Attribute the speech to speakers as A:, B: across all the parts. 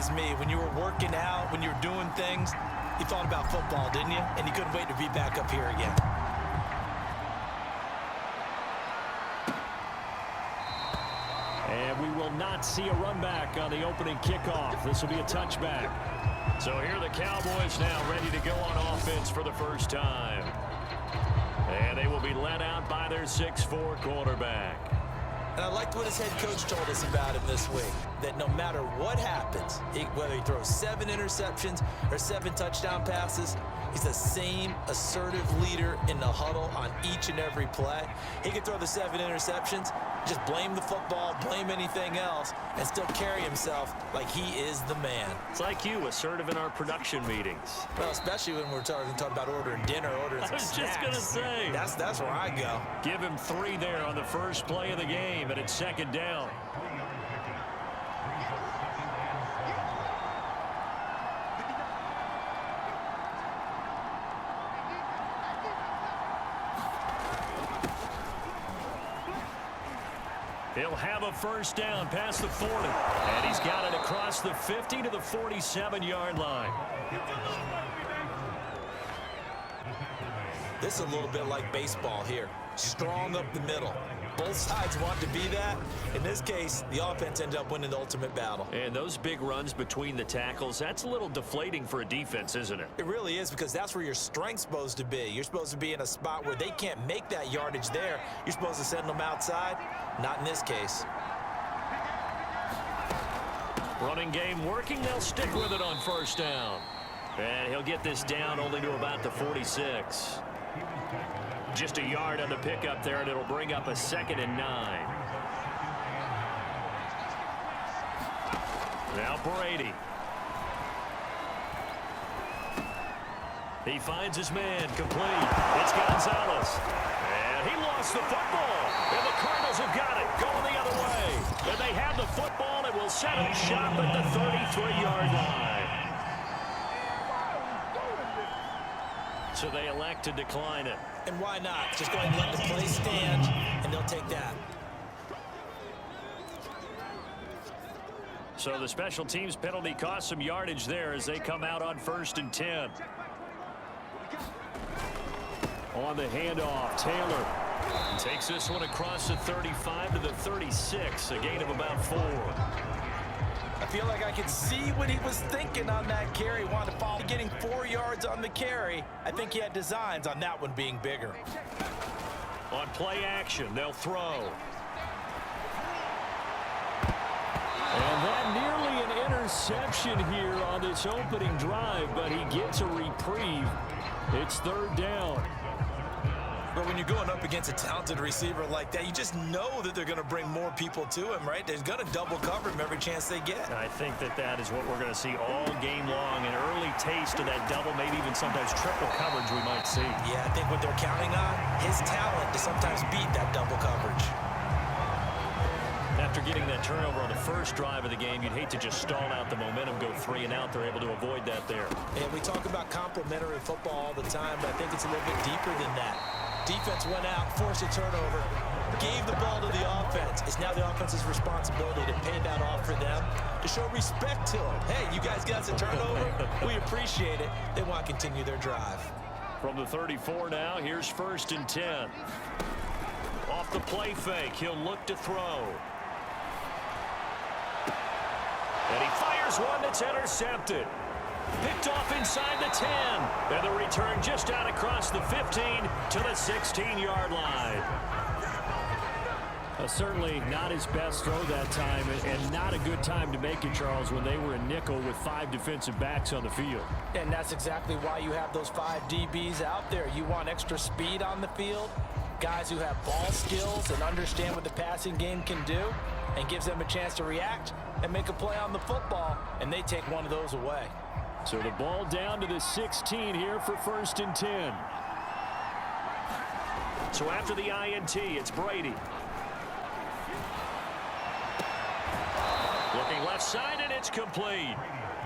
A: as me. When you were working out, when you were doing things, you thought about football, didn't you? And you couldn't wait to be back up here again.
B: And we will not see a run back on the opening kickoff. This will be a touchback. So here are the Cowboys now ready to go on offense for the first time. And they will be led out by their 6'4" quarterback.
A: And I liked what his head coach told us about him this week, that no matter what happens, whether he throws 7 interceptions or 7 touchdown passes, he's the same assertive leader in the huddle on each and every play. He can throw the 7 interceptions, just blame the football, blame anything else, and still carry himself like he is the man.
B: It's like you, assertive in our production meetings.
A: Well, especially when we're talking about ordering dinner, ordering some snacks.
B: I was just going to say.
A: That's where I go.
B: Give him 3 there on the first play of the game, and it's 2nd down. He'll have a first down past the 40. And he's got it across the 50 to the 47-yard line.
A: This is a little bit like baseball here. Strong up the middle. Both sides want to be that. In this case, the offense ended up winning the ultimate battle.
B: And those big runs between the tackles, that's a little deflating for a defense, isn't it?
A: It really is, because that's where your strength's supposed to be. You're supposed to be in a spot where they can't make that yardage there. You're supposed to send them outside. Not in this case.
B: Running game working. They'll stick with it on first down. And he'll get this down only to about the 46. Just a yard on the pickup there, and it'll bring up a 2nd and 9. Now Brady. He finds his man, complete. It's Gonzalez. And he lost the football. And the Cardinals have got it, going the other way. And they have the football and will set up shop at the 33-yard line. So they elect to decline it.
A: And why not? Just go ahead and let the play stand, and they'll take that.
B: So the special teams penalty cost some yardage there as they come out on 1st and 10. On the handoff, Taylor takes this one across the 35 to the 36, a gain of about 4.
A: I feel like I could see what he was thinking on that carry. Wanted to follow, getting 4 yards on the carry. I think he had designs on that one being bigger.
B: On play action, they'll throw. And that nearly an interception here on this opening drive, but he gets a reprieve. It's 3rd down.
A: But when you're going up against a talented receiver like that, you just know that they're going to bring more people to him, right? They're going to double cover him every chance they get.
B: I think that is what we're going to see all game long. An early taste of that double, maybe even sometimes triple coverage we might see.
A: Yeah, I think what they're counting on, his talent to sometimes beat that double coverage.
B: After getting that turnover on the first drive of the game, you'd hate to just stall out the momentum, go 3 and out. They're able to avoid that there.
A: And we talk about complementary football all the time, but I think it's a little bit deeper than that. Defense went out, forced a turnover, gave the ball to the offense. It's now the offense's responsibility to pay that off for them, to show respect to them. Hey, you guys got a turnover? We appreciate it. They want to continue their drive.
B: From the 34 now, here's 1st and 10. Off the play fake, he'll look to throw. And he fires one that's intercepted. Picked off inside the 10. And the return just out across the 15 to the 16-yard line. Certainly not his best throw that time, and not a good time to make it, Charles, when they were in nickel with 5 defensive backs on the field.
A: And that's exactly why you have those 5 DBs out there. You want extra speed on the field, guys who have ball skills and understand what the passing game can do, and gives them a chance to react and make a play on the football, and they take one of those away.
B: So the ball down to the 16 here for 1st and 10. So after the INT, it's Brady. Looking left side, and it's complete.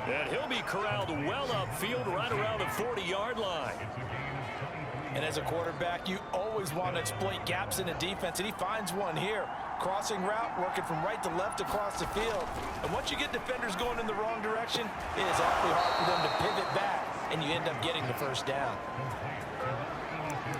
B: And he'll be corralled well upfield right around the 40-yard line.
A: And as a quarterback, you always want to exploit gaps in the defense, and he finds one here. crossing route, working from right to left across the field. And once you get defenders going in the wrong direction, it is awfully hard for them to pivot back, and you end up getting the first down.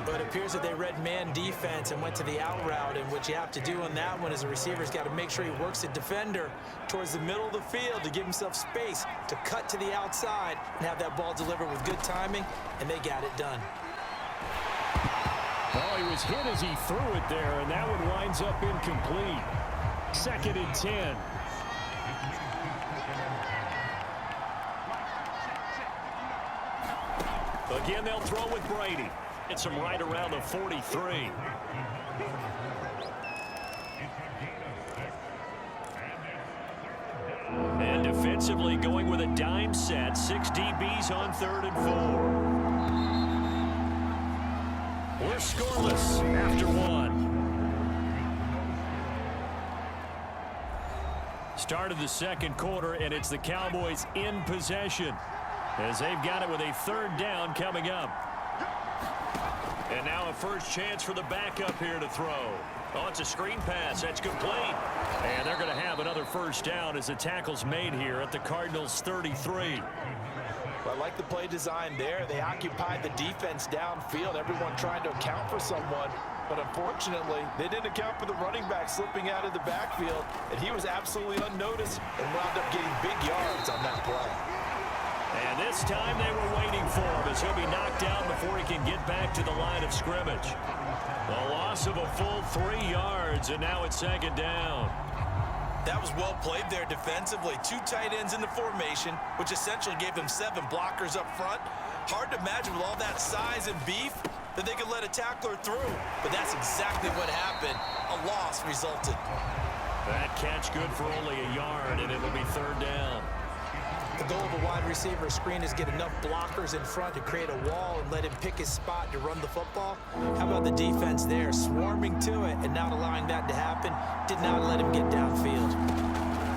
A: But it appears that they read man defense and went to the out route, and what you have to do on that one is the receiver's got to make sure he works the defender towards the middle of the field to give himself space to cut to the outside and have that ball delivered with good timing, and they got it done.
B: Well, he was hit as he threw it there, and that one winds up incomplete. 2nd and 10. Again, they'll throw with Brady. It's him right around the 43. And defensively going with a dime set. 6 DBs on 3rd and 4. We're scoreless after 1. Start of the 2nd quarter, and it's the Cowboys in possession as they've got it with a 3rd down coming up. And now a first chance for the backup here to throw. Oh, it's a screen pass. That's complete. And they're going to have another first down as the tackle's made here at the Cardinals' 33.
A: Well, I like the play design there. They occupied the defense downfield, everyone trying to account for someone. But unfortunately, they didn't account for the running back slipping out of the backfield, and he was absolutely unnoticed and wound up getting big yards on that play.
B: And this time they were waiting for him as he'll be knocked down before he can get back to the line of scrimmage. A loss of a full 3 yards, and now it's 2nd down.
A: That was well played there defensively. 2 tight ends in the formation, which essentially gave them 7 blockers up front. Hard to imagine with all that size and beef that they could let a tackler through. But that's exactly what happened. A loss resulted.
B: That catch good for only a yard, and it will be 3rd down.
A: The goal of a wide receiver screen is get enough blockers in front to create a wall and let him pick his spot to run the football. How about the defense there, swarming to it and not allowing that to happen? Did not let him get downfield.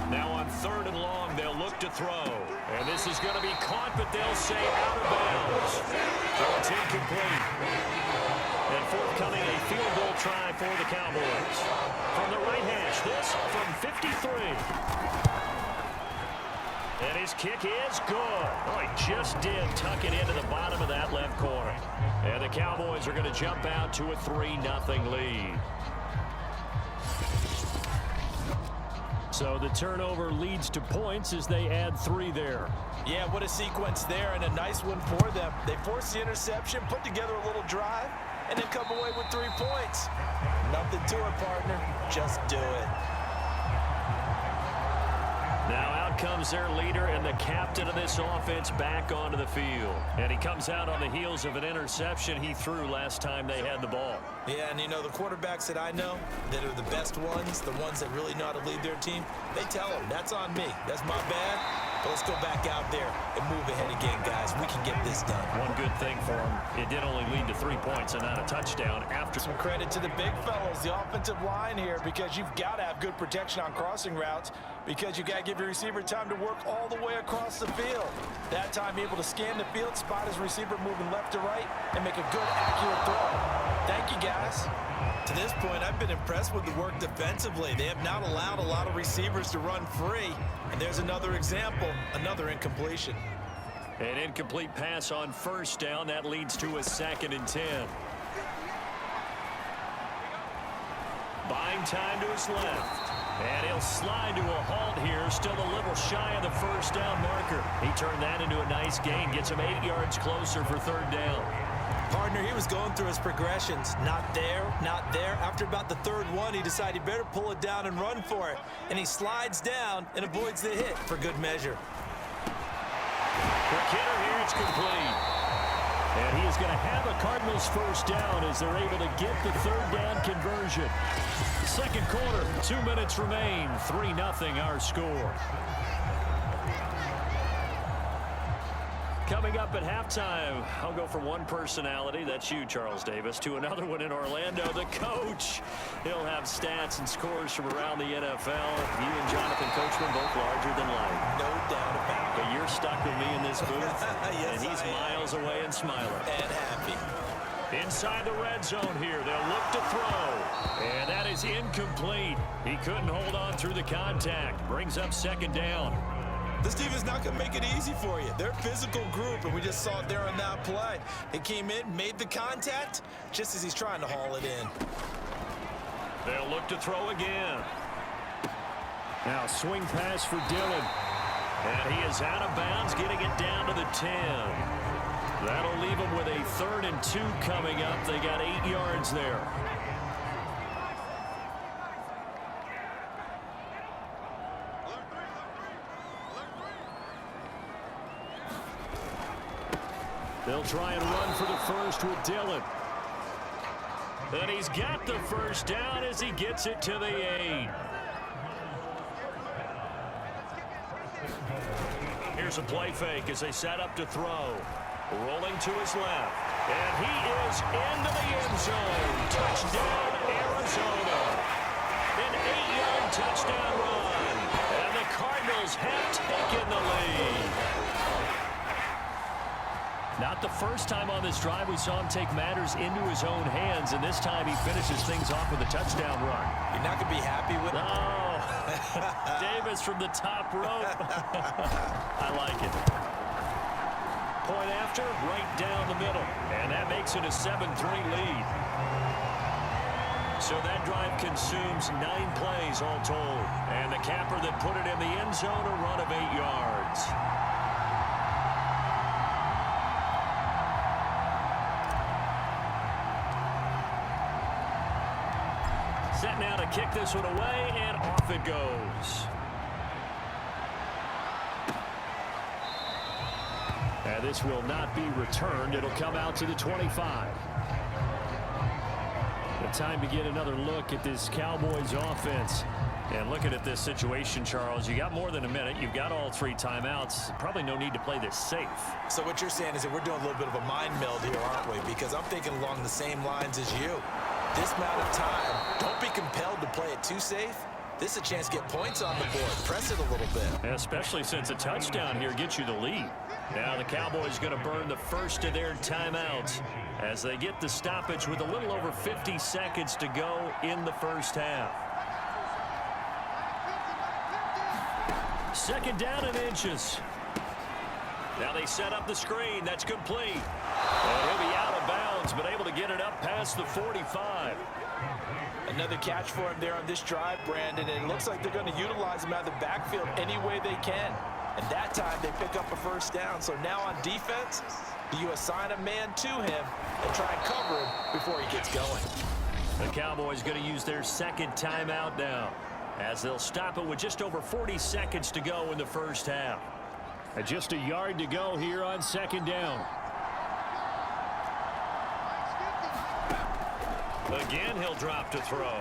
B: Now on 3rd and long, they'll look to throw. And this is going to be caught, but they'll say out of bounds. So it's incomplete. And forthcoming a field goal try for the Cowboys. From the right hash, this from 53. And his kick is good. Oh, he just did tuck it into the bottom of that left corner. And the Cowboys are going to jump out to a 3-0 lead. So the turnover leads to points as they add 3 there.
A: Yeah, what a sequence there, and a nice one for them. They forced the interception, put together a little drive, and then come away with 3 points. Nothing to it, partner. Just do it.
B: Now out comes their leader and the captain of this offense back onto the field. And he comes out on the heels of an interception he threw last time they had the ball.
A: Yeah, and you know, the quarterbacks that I know that are the best ones, the ones that really know how to lead their team, they tell them, that's on me. That's my bad. But let's go back out there and move ahead again, guys. We can get this done.
B: One good thing for him, it did only lead to 3 points and not a touchdown after.
A: Some credit to the big fellows, the offensive line here, because you've got to have good protection on crossing routes, because you got to give your receiver time to work all the way across the field. That time able to scan the field, spot his receiver moving left to right, and make a good, accurate throw. Thank you, guys. To this point, I've been impressed with the work defensively. They have not allowed a lot of receivers to run free. And there's another example, another incompletion.
B: An incomplete pass on 1st down. That leads to a 2nd and 10. Buying time to his left. And he'll slide to a halt here, still a little shy of the 1st down marker. He turned that into a nice gain, gets him 8 yards closer for 3rd down.
A: Partner, he was going through his progressions. Not there, not there. After about the 3rd one, he decided he better pull it down and run for it. And he slides down and avoids the hit for good measure.
B: For Kidder here, it's complete. And he is going to have a Cardinals 1st down as they're able to get the 3rd down conversion. 2nd quarter, 2 minutes remain. 3-0 our score. Coming up at halftime, I'll go from one personality, that's you, Charles Davis, to another one in Orlando, the coach. He'll have stats and scores from around the NFL. You and Jonathan Coachman both larger than life.
A: No doubt about it.
B: But you're stuck with me in this booth,
A: Yes,
B: and he's miles away and smiling.
A: And happy.
B: Inside the red zone here. They'll look to throw. And that is incomplete. He couldn't hold on through the contact. Brings up second down.
A: This team is not going to make it easy for you. They're a physical group, and we just saw it there on that play. They came in, made the contact, just as he's trying to haul it in.
B: They'll look to throw again. Now swing pass for Dillon. And he is out of bounds, getting it down to the 10. That'll leave them with a 3rd and 2 coming up. They got 8 yards there. They'll try and run for the first with Dillon. And he's got the first down as he gets it to the 8. Here's a play fake as they set up to throw. Rolling to his left. And he is into the end zone. Touchdown, Arizona. An 8-yard touchdown run. And the Cardinals have taken the lead. Not the first time on this drive we saw him take matters into his own hands, and this time he finishes things off with a touchdown run.
A: You're not going to be happy with it?
B: No. Davis from the top rope. I like it. Point after, right down the middle. And that makes it a 7-3 lead. So that drive consumes 9 plays all told. And the capper that put it in the end zone, a run of 8 yards. Set now to kick this one away, and off it goes. And this will not be returned. It'll come out to the 25. The time to get another look at this Cowboys offense. And looking at this situation, Charles, you got more than a minute. You've got all 3 timeouts. Probably no need to play this safe.
A: So what you're saying is that we're doing a little bit of a mind meld here, aren't we? Because I'm thinking along the same lines as you. This amount of time, don't be compelled to play it too safe. This is a chance to get points on the board. Press it a little bit.
B: Especially since a touchdown here gets you the lead. Now the Cowboys going to burn the first of their timeouts as they get the stoppage with a little over 50 seconds to go in the first half. Second down in inches. Now they set up the screen. That's complete. And he'll be out of bounds, but able to get it up past the 45.
A: Another catch for him there on this drive, Brandon, and it looks like they're going to utilize him out of the backfield any way they can. And that time they pick up a first down. So now on defense, you assign a man to him and try and cover him before he gets going.
B: The Cowboys going to use their second timeout now as they'll stop it with just over 40 seconds to go in the first half. And just a yard to go here on second down. Again, he'll drop to throw.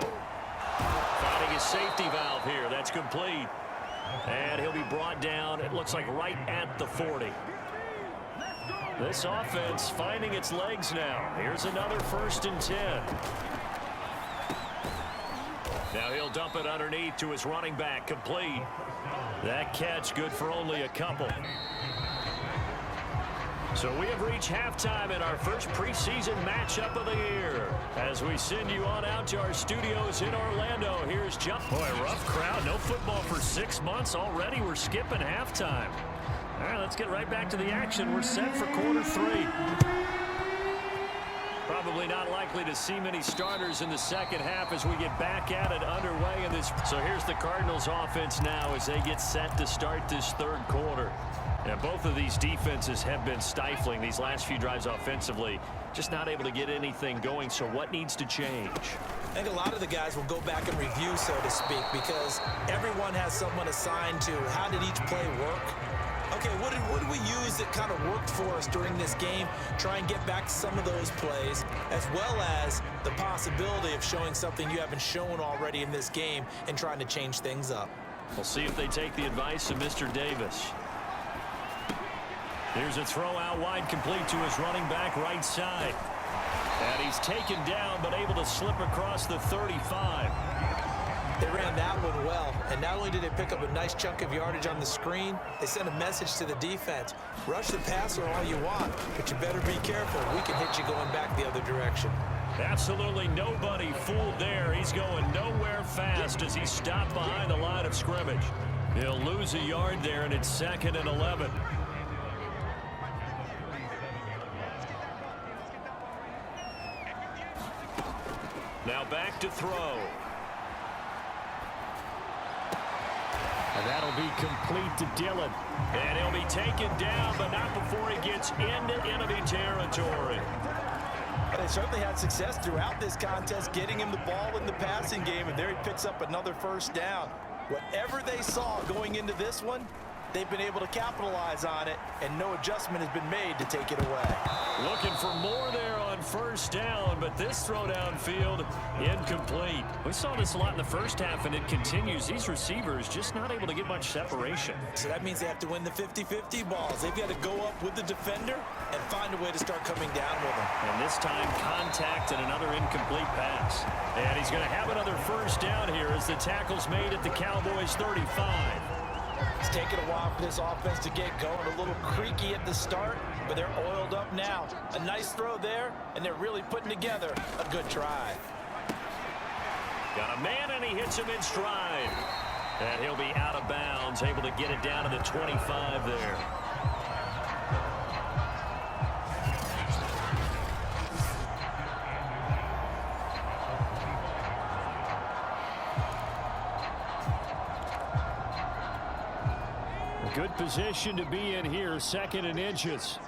B: Finding his safety valve here. That's complete. And he'll be brought down, it looks like right at the 40. This offense finding its legs now. Here's another 1st and 10. Now he'll dump it underneath to his running back, complete. That catch good for only a couple. So we have reached halftime in our first preseason matchup of the year. As we send you on out to our studios in Orlando, here's John. Boy, rough crowd. No football for 6 months. Already we're skipping halftime. All right, let's get right back to the action. We're set for quarter 3. Probably not likely to see many starters in the second half as we get back at it underway in this. So here's the Cardinals offense now as they get set to start this 3rd quarter. And both of these defenses have been stifling these last few drives offensively. Just not able to get anything going. So what needs to change?
A: I think a lot of the guys will go back and review, so to speak, because everyone has someone assigned to how did each play work. Okay, what did we use that kind of worked for us during this game? Try and get back to some of those plays, as well as the possibility of showing something you haven't shown already in this game and trying to change things up.
B: We'll see if they take the advice of Mr. Davis. Here's a throw out wide, complete to his running back right side. And he's taken down, but able to slip across the 35.
A: They ran that one well, and not only did they pick up a nice chunk of yardage on the screen, they sent a message to the defense. Rush the passer all you want, but you better be careful. We can hit you going back the other direction.
B: Absolutely nobody fooled there. He's going nowhere fast as he stopped behind the line of scrimmage. He'll lose a yard there, and it's 2nd and 11. Now back to throw. And that'll be complete to Dillon. And he'll be taken down, but not before he gets into enemy territory.
C: They certainly had success throughout this contest, getting him the ball in the passing game, and there he picks up another first down. Whatever they saw going into this one, they've been able to capitalize on it, and no adjustment has been made to take it away.
B: Looking for more there on first down, but this throw downfield incomplete. We saw this a lot in the first half, and it continues. These receivers just not able to get much separation.
A: So that means they have to win the 50-50 balls. They've got to go up with the defender and find a way to start coming down with them.
B: And this time, contact and another incomplete pass. And he's going to have another first down here as the tackle's made at the Cowboys 35.
C: It's taken a while for this offense to get going. A little creaky at the start, but they're oiled up now. A nice throw there, and they're really putting together a good drive.
B: Got a man, and he hits him in stride. And he'll be out of bounds, able to get it down to the 25 there. Good position to be in here, 2nd and inches.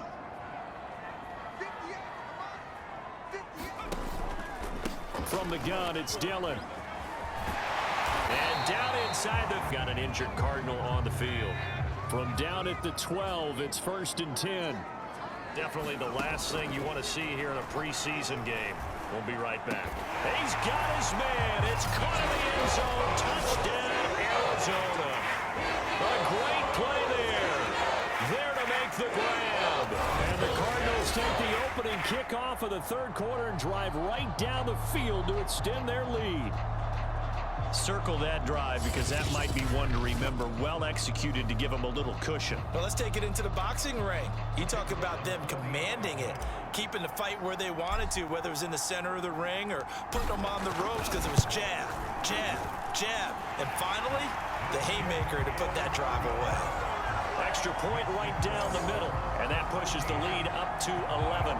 B: From the gun, it's Dillon. And down inside, they've got an injured Cardinal on the field. From down at the 12, it's 1st and 10. Definitely the last thing you want to see here in a preseason game. We'll be right back. He's got his man. It's caught in the end zone. Touchdown, Arizona. A great play there to make the grab. And the Cardinals take the opening kickoff of the 3rd quarter and drive right down the field to extend their lead. Circle that drive because that might be one to remember. Well executed to give them a little cushion.
C: Well, let's take it into the boxing ring. You talk about them commanding it, keeping the fight where they wanted to, whether it was in the center of the ring or putting them on the ropes because it was jab, jab, jab. And finally, the haymaker to put that drive away.
B: Extra point right down the middle, and that pushes the lead up to 11.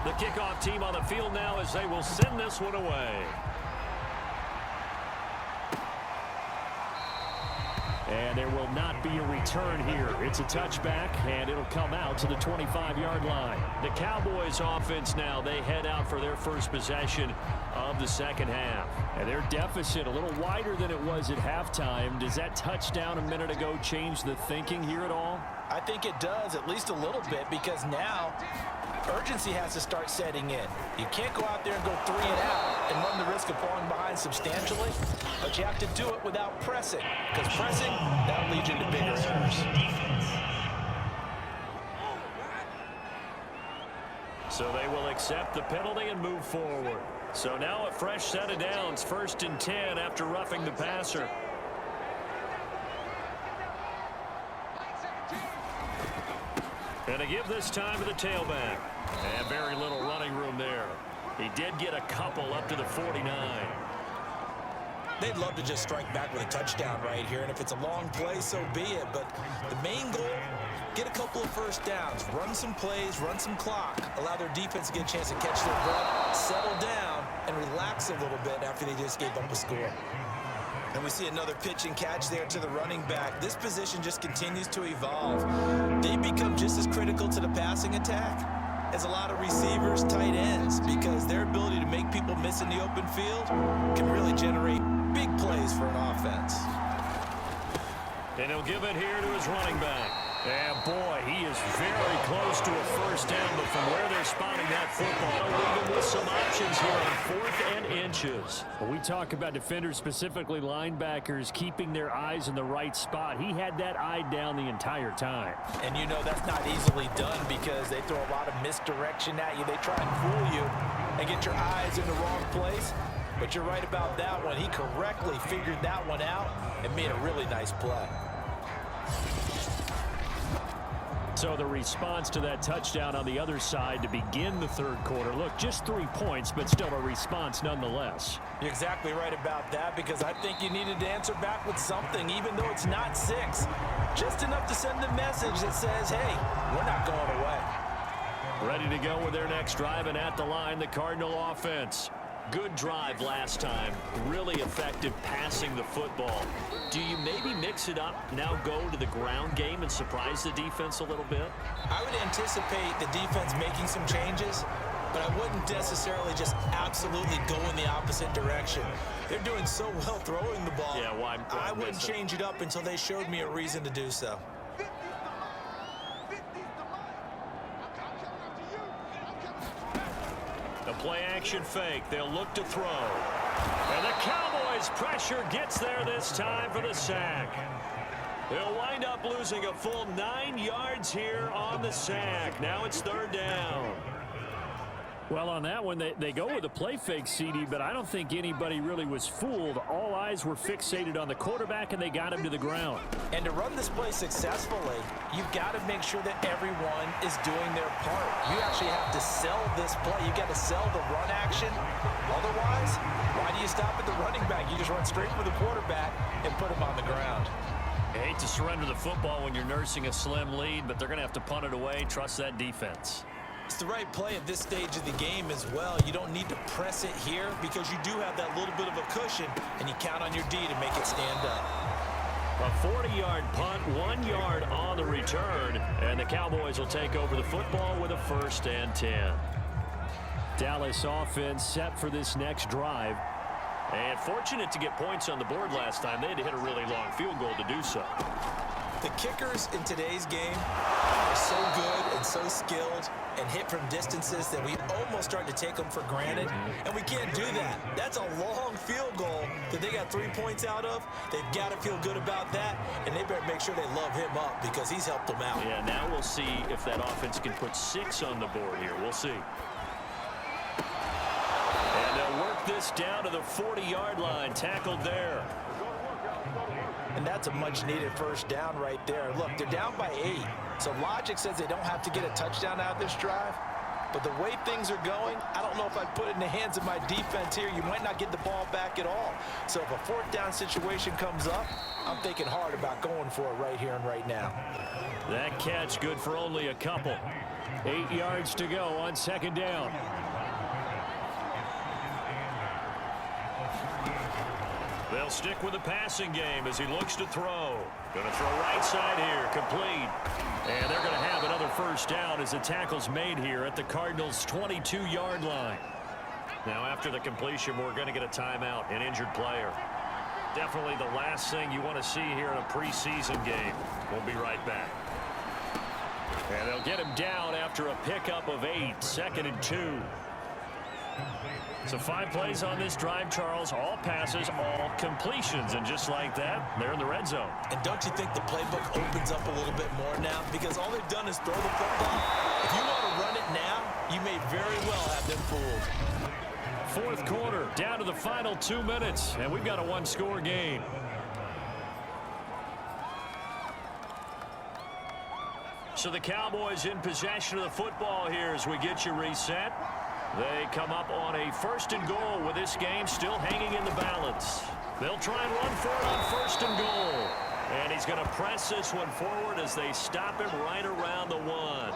B: The kickoff team on the field now as they will send this one away. And there will not be a return here. It's a touchback, and it'll come out to the 25-yard line. The Cowboys offense now, they head out for their first possession of the 2nd half. And their deficit a little wider than it was at halftime. Does that touchdown a minute ago change the thinking here at all?
C: I think it does, at least a little bit, because now urgency has to start setting in. You can't go out there and go 3 and out and run the risk of falling behind substantially, but you have to do it without pressing, because pressing, that'll lead you to bigger errors.
B: So they will accept the penalty and move forward. So now a fresh set of downs, 1st and 10 after roughing the passer. And to give this time to the tailback. And very little running room there. He did get a couple up to the 49.
A: They'd love to just strike back with a touchdown right here, and if it's a long play, so be it. But the main goal, get a couple of first downs, run some plays, run some clock, allow their defense to get a chance to catch their breath, settle down, and relax a little bit after they just gave up a score. And we see another pitch and catch there to the running back. This position just continues to evolve. They become just as critical to the passing attack as a lot of receivers, tight ends, because their ability to make people miss in the open field can really generate big plays for an offense.
B: And he'll give it here to his running back. And boy, he is very close to a first down, but from where they're spotting that football. Leaving with some options here on 4th and inches.
D: When we talk about defenders, specifically linebackers, keeping their eyes in the right spot, he had that eye down the entire time.
C: And you know that's not easily done because they throw a lot of misdirection at you. They try and fool you and get your eyes in the wrong place. But you're right about that one. He correctly figured that one out and made a really nice play.
D: So the response to that touchdown on the other side to begin the third quarter. Look, just 3 points, but still a response nonetheless.
C: You're exactly right about that because I think you needed to answer back with something, even though it's not 6. Just enough to send a message that says, hey, we're not going away.
B: Ready to go with their next drive, and at the line, the Cardinal offense. Good drive last time. Really effective passing the football. Do you maybe mix it up, now go to the ground game and surprise the defense a little bit?
C: I would anticipate the defense making some changes, but I wouldn't necessarily just absolutely go in the opposite direction. They're doing so well throwing the ball.
B: Yeah, why
C: I wouldn't change it up until they showed me a reason to do so.
B: The play-action fake. They'll look to throw. And the Cowboys' pressure gets there this time for the sack. They'll wind up losing a full 9 yards here on the sack. Now it's 3rd down.
D: Well, on that one, they go with a play fake, CD, but I don't think anybody really was fooled. All eyes were fixated on the quarterback, and they got him to the ground.
C: And to run this play successfully, you've got to make sure that everyone is doing their part. You actually have to sell this play. You've got to sell the run action. Otherwise, why do you stop at the running back? You just run straight for the quarterback and put him on the ground.
B: I hate to surrender the football when you're nursing a slim lead, but they're going to have to punt it away. Trust that defense.
C: It's the right play at this stage of the game as well. You don't need to press it here because you do have that little bit of a cushion, and you count on your D to make it stand up.
B: A 40-yard punt, 1 yard on the return, and the Cowboys will take over the football with a 1st and 10.
D: Dallas offense set for this next drive.
B: And fortunate to get points on the board last time. They had to hit a really long field goal to do so.
C: The kickers in today's game are so good and so skilled and hit from distances that we almost start to take them for granted, and we can't do that. That's a long field goal that they got 3 points out of. They've got to feel good about that, and they better make sure they love him up because he's helped them out.
B: Yeah, now we'll see if that offense can put 6 on the board here. We'll see. And they'll work this down to the 40-yard line, tackled there.
C: And that's a much-needed 1st down right there. Look, they're down by 8. So logic says they don't have to get a touchdown out of this drive. But the way things are going, I don't know if I'd put it in the hands of my defense here. You might not get the ball back at all. So if a 4th down situation comes up, I'm thinking hard about going for it right here and right now.
B: That catch good for only a couple.
D: 8 yards to go on 2nd down.
B: They'll stick with the passing game as he looks to throw. Going to throw right side here, complete. And they're going to have another 1st down as the tackle's made here at the Cardinals' 22-yard line. Now, after the completion, we're going to get a timeout, an injured player. Definitely the last thing you want to see here in a preseason game. We'll be right back. And they'll get him down after a pickup of 8, 2nd and 2. So 5 plays on this drive, Charles. All passes, all completions. And just like that, they're in the red zone.
C: And don't you think the playbook opens up a little bit more now? Because all they've done is throw the football. If you want to run it now, you may very well have them fooled.
D: 4th quarter, down to the final 2 minutes. And we've got a 1-score game.
B: So the Cowboys in possession of the football here as we get you reset. They come up on a 1st and goal with this game still hanging in the balance. They'll try and run for it on 1st and goal. And he's going to press this one forward as they stop him right around the 1.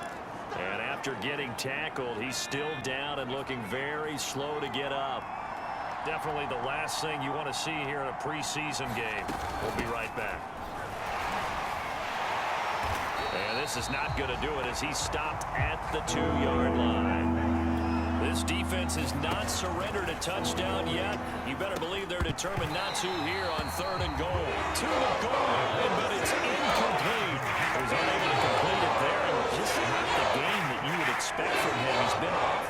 B: And after getting tackled, he's still down and looking very slow to get up. Definitely the last thing you want to see here in a preseason game. We'll be right back. And this is not going to do it as he's stopped at the 2-yard line. This defense has not surrendered a touchdown yet. You better believe they're determined not to here on 3rd and goal. To the goal line, but it's incomplete. He was unable to complete it there. And just not the game that you would expect from him. He's been off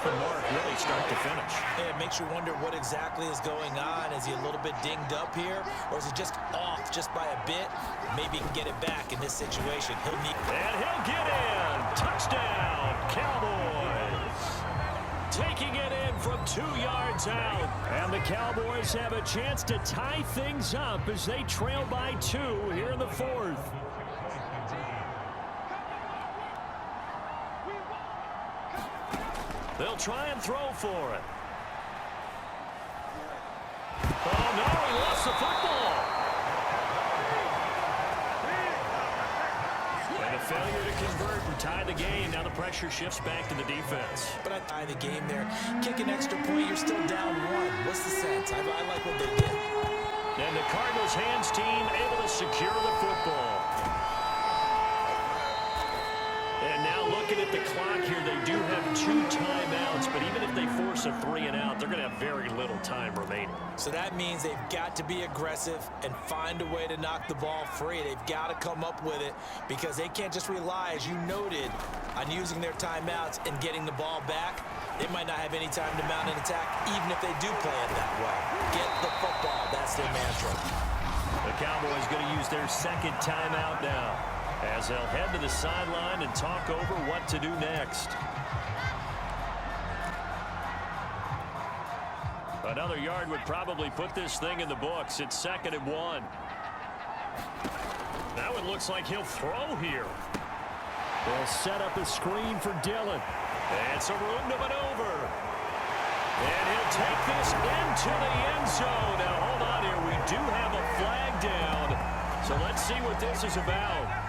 B: start to finish.
C: Yeah, it makes you wonder what exactly is going on. Is he a little bit dinged up here, or is he just off just by a bit? Maybe he can get it back in this situation.
B: And he'll get in. Touchdown, Cowboys. Taking it in from 2 yards out.
D: And the Cowboys have a chance to tie things up as they trail by 2 here in the 4th.
B: They'll try and throw for it. Oh, no, he lost the football. And a failure to convert and tie the game. Now the pressure shifts back to the defense.
C: But I tie the game there. Kick an extra point, you're still down 1. What's the sense? I like what they did.
B: And the Cardinals hands team able to secure the football. And now looking at the clock here, they do have 2 timeouts, but even if they force a 3-and-out, they're going to have very little time remaining.
C: So that means they've got to be aggressive and find a way to knock the ball free. They've got to come up with it because they can't just rely, as you noted, on using their timeouts and getting the ball back. They might not have any time to mount an attack, even if they do play it that way. Get the football. That's their mantra.
B: The Cowboys going to use their second timeout now, as they'll head to the sideline and talk over what to do next. Another yard would probably put this thing in the books. It's 2nd and 1. Now it looks like he'll throw here.
D: They'll set up a screen for Dillon.
B: And some room to maneuver. And he'll take this into the end zone. Now hold on here. We do have a flag down. So let's see what this is about.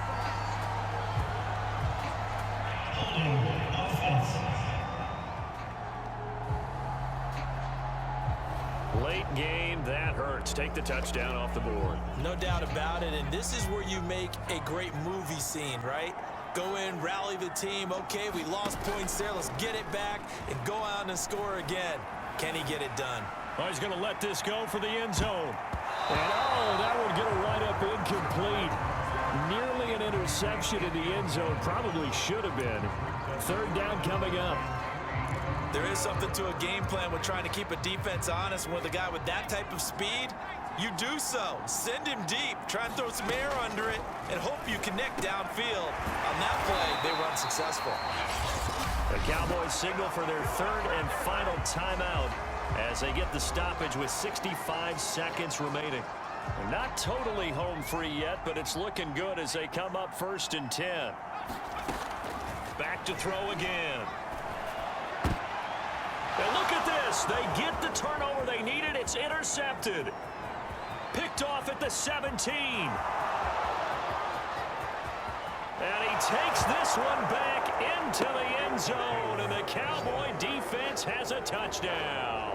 B: Late game, that hurts. Take the touchdown off the board.
C: No doubt about it, and this is where you make a great movie scene, right? Go in, rally the team. Okay, we lost points there. Let's get it back and go out and score again. Can he get it done?
B: Oh, he's going to let this go for the end zone.
D: And oh, that would get a wide-up incomplete. Nearly an interception in the end zone. Probably should have been. 3rd down coming up.
C: There is something to a game plan with trying to keep a defense honest. And with a guy with that type of speed, you do so. Send him deep. Try and throw some air under it and hope you connect downfield. On that play, they were unsuccessful.
B: The Cowboys signal for their 3rd and final timeout as they get the stoppage with 65 seconds remaining. Not totally home free yet, but it's looking good as they come up 1st and 10. Back to throw again. And look at this. They get the turnover they needed. It's intercepted. Picked off at the 17. And he takes this one back into the end zone. And the Cowboy defense has a touchdown.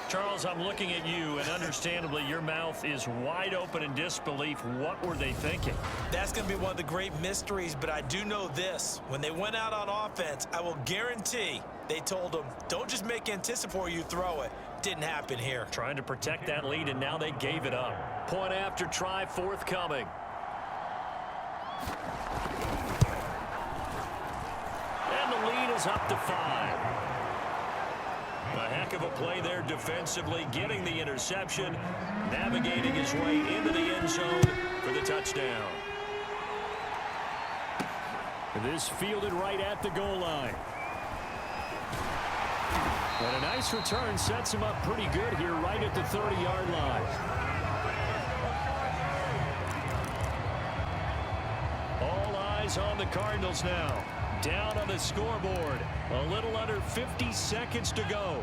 B: Charles, I'm looking at you, and understandably, your mouth is wide open in disbelief. What were they thinking?
C: That's going to be one of the great mysteries, but I do know this. When they went out on offense, I will guarantee they told them, don't just make anticipatory, you throw it. Didn't happen here.
B: Trying to protect that lead, and now they gave it up. Point after try forthcoming. And the lead is up to 5. A heck of a play there defensively, getting the interception, navigating his way into the end zone for the touchdown.
D: This fielded right at the goal line. And a nice return sets him up pretty good here right at the 30-yard line.
B: All eyes on the Cardinals now. Down on the scoreboard. A little under 50 seconds to go.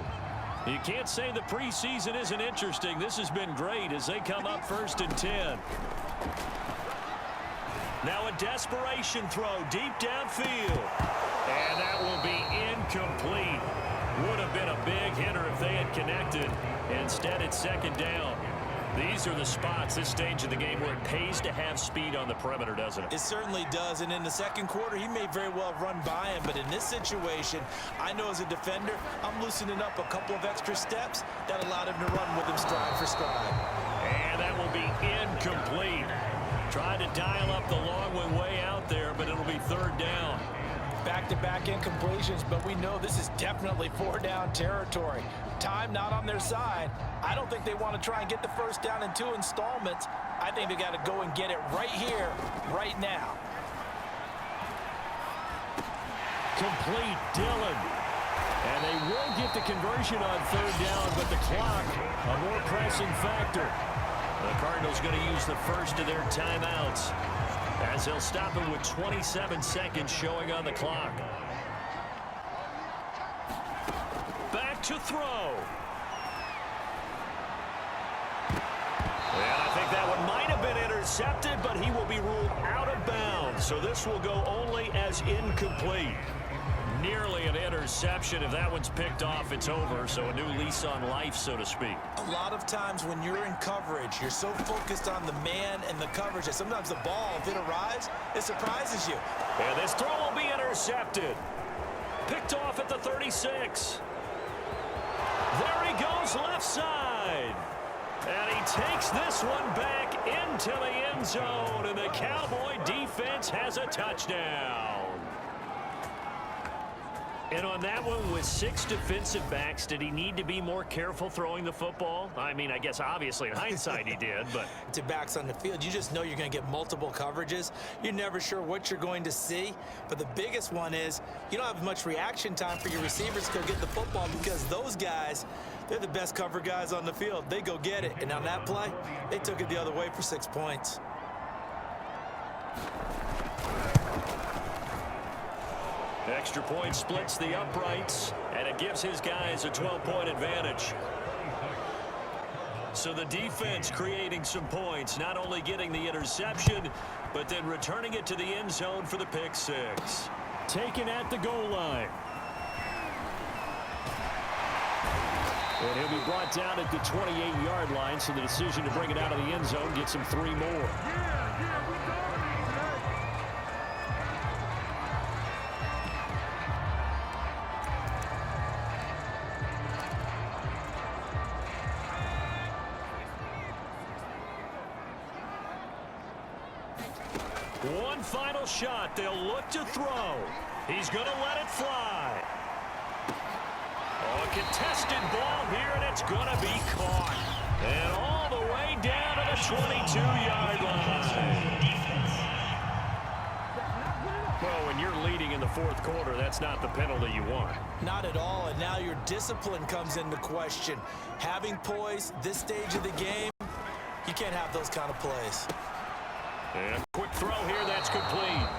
B: You can't say the preseason isn't interesting. This has been great as they come up 1st and 10. Now a desperation throw deep downfield. And that will be incomplete. Would have been a big hitter if they had connected. Instead, it's 2nd down. These are the spots, this stage of the game, where it pays to have speed on the perimeter, doesn't it?
C: It certainly does, and in the 2nd quarter, he may very well run by him, but in this situation, I know as a defender, I'm loosening up a couple of extra steps that allowed him to run with him stride for stride.
B: And that will be incomplete. Tried to dial up the long one way out there, but it'll be 3rd down.
C: back-to-back incompletions, but we know this is definitely four-down territory. Time not on their side. I don't think they want to try and get the first down in 2 installments. I think they got to go and get it right here, right now.
B: Complete, Dillon. And they will get the conversion on 3rd down, but the clock, a more pressing factor. The Cardinals going to use the first of their timeouts, as they'll stop it with 27 seconds showing on the clock. Back to throw. And I think that one might have been intercepted, but he will be ruled out of bounds. So this will go only as incomplete. Nearly an interception. If that one's picked off, it's over. So a new lease on life, so to speak.
C: A lot of times when you're in coverage, you're so focused on the man and the coverage that sometimes the ball, if it arrives, it surprises you.
B: And this throw will be intercepted. Picked off at the 36. There he goes, left side. And he takes this one back into the end zone. And the Cowboy defense has a touchdown. And on that one, with 6 defensive backs, did he need to be more careful throwing the football? I mean, I guess obviously in hindsight he did, but...
C: To backs on the field, you just know you're going to get multiple coverages. You're never sure what you're going to see. But the biggest one is you don't have much reaction time for your receivers to go get the football, because those guys, they're the best cover guys on the field. They go get it. And on that play, they took it the other way for 6 points.
B: Extra point splits the uprights, and it gives his guys a 12-point advantage. So the defense creating some points, not only getting the interception, but then returning it to the end zone for the pick 6.
D: Taken at the goal line. And he'll be brought down at the 28-yard line, so the decision to bring it out of the end zone gets him 3 more.
B: One final shot. They'll look to throw. He's going to let it fly. Oh, a contested ball here, and it's going to be caught. And all the way down to the 22-yard line. Well, when you're leading in the 4th quarter, that's not the penalty you want.
C: Not at all, and now your discipline comes into question. Having poise this stage of the game, you can't have those kind of plays.
B: And quick throw here, that's complete.